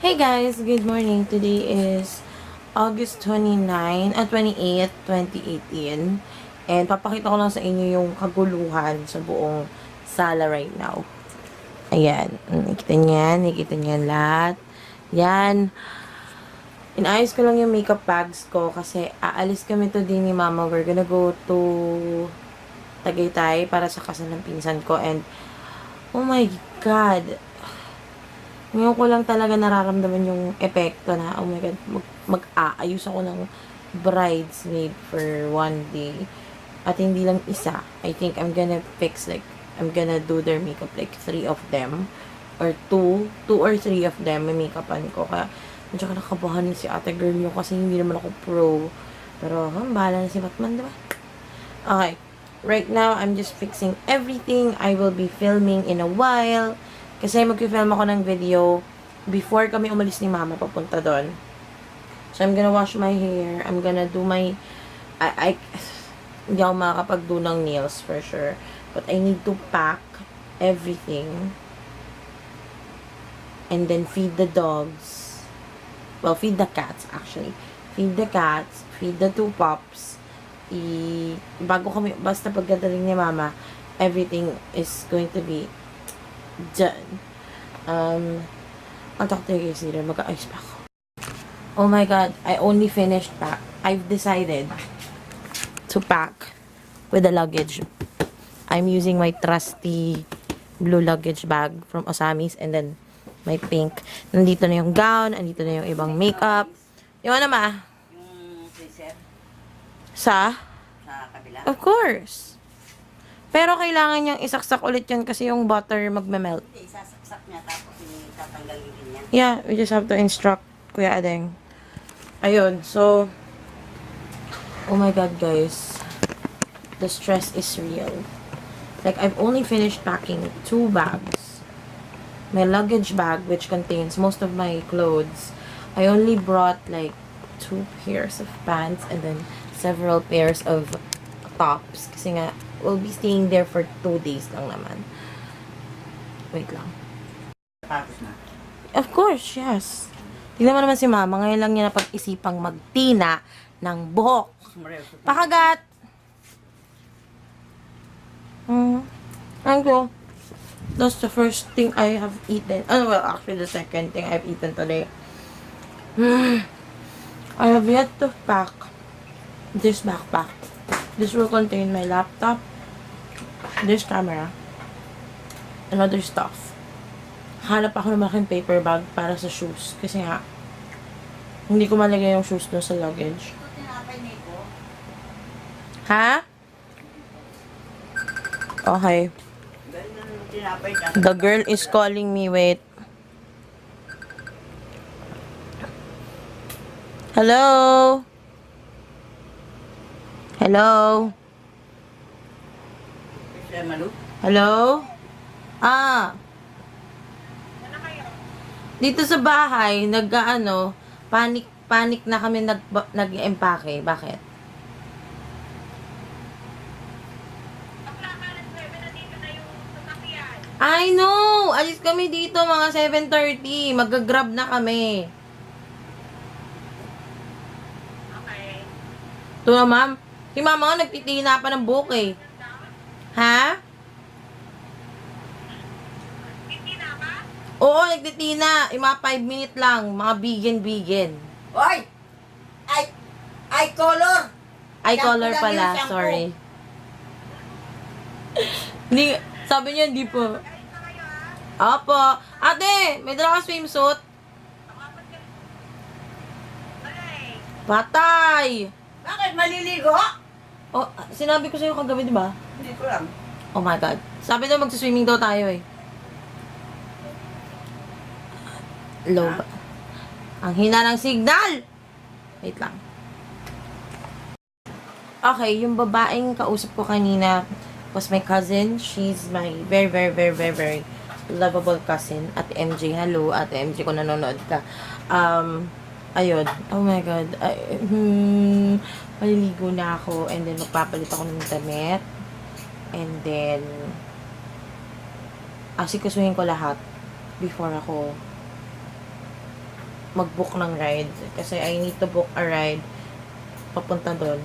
Hey guys, good morning. Today is August 28, 2018. And papakita ko lang sa inyo yung kaguluhan sa buong sala right now. Ayan. Nakita niyan lahat. Yan. Inayos ko lang yung makeup bags ko kasi aalis kami today ni Mama. We're gonna go to Tagaytay para sa kasal ng pinsan ko. And, oh my God, ngayon ko lang talaga nararamdaman yung epekto na, oh my God, mag-aayos ako ng bridesmaid for one day. At hindi lang isa. I think I'm gonna I'm gonna do their makeup like 3 of them. Or 2 or 3 of them, may makeupan ko. Kaya, medyo ka nakabahan si ate girl nyo kasi hindi naman ako pro. Pero, bahala na si Batman, diba? Okay. Right now, I'm just fixing everything. I will be filming in a while. Kasi mag-film ako ng video before kami umalis ni Mama papunta doon. So, I'm gonna wash my hair. I'm gonna do my... Hindi ako makakapag-do ng nails for sure. But I need to pack everything. And then feed the dogs. Well, feed the cats actually. Feed the cats. Feed the 2 pups. Bago kami... Basta pagkadaling ni Mama, everything is going to be done. I'll talk to you guys later. Mag-ayos pa ako. Oh my God, I only finished pack. I've decided to pack with the luggage. I'm using my trusty blue luggage bag from Osami's and then my pink. Nandito na yung gown, nandito na yung ibang makeup. Yung ano ma? Yung freezer Sa kabila. Of course. Pero kailangan niyang isaksak ulit yan kasi yung butter magme-melt. Hindi, isasaksak niya tapos tatanggalin niya. Yeah, we just have to instruct Kuya Adeng. Ayun, so, oh my God, guys. The stress is real. Like, I've only finished packing 2 bags. My luggage bag, which contains most of my clothes, I only brought, like, 2 pairs of pants and then several pairs of tops. Kasi nga, we'll be staying there for 2 days lang naman. Wait lang. Tapos na. Of course, yes. Tignan mo naman si Mama. Ngayon lang niya napag-isipang magtina ng buhok. Pakagat! Thank you. That's the first thing I have eaten. Oh, well, actually, the second thing I've eaten today. I have yet to pack this backpack. This will contain my laptop, this camera, and other stuff. Hanap ako ng malaking paper bag para sa shoes. Kasi nga, hindi ko malagay yung shoes doon sa luggage. Ha? Okay. The girl is calling me. Wait. Hello? Hello? Hello? Ah. Dito sa bahay, panic na kami nag-empake. Bakit? I know! Alis kami dito mga 7:30. Mag-grab na kami. Okay. Ito na, ma'am. Si mama nga nagtitina pa ng buhok eh. Ha? Hindi na ba? Oo, nagtitina. Yung mga 5 minute lang. Mga vegan. Hoy! Eye color! Eye Shampoo color lang pala. yun, shampoo. Sorry. Hindi, sabi niya hindi po. Ayos na kayo ha? Opo. Ate, may dala ka swimsuit? Alay. Patay! Bakit maliligo? Oh, sinabi ko sa'yo kagabi, di ba? Hindi ko lang. Oh my God. Sabi daw magsiswimming daw tayo eh. Low ba? Ang hina ng signal! Wait lang. Okay, yung babaeng kausap ko kanina was my cousin. She's my very lovable cousin. Ate MJ, hello. Ate MJ, kung nanonood ka. Ayun. Oh my God. Maliligo na ako. And then, magpapalit ako ng damit. And then, asikasuhin ko lahat before ako mag-book ng ride. Kasi I need to book a ride papunta doon.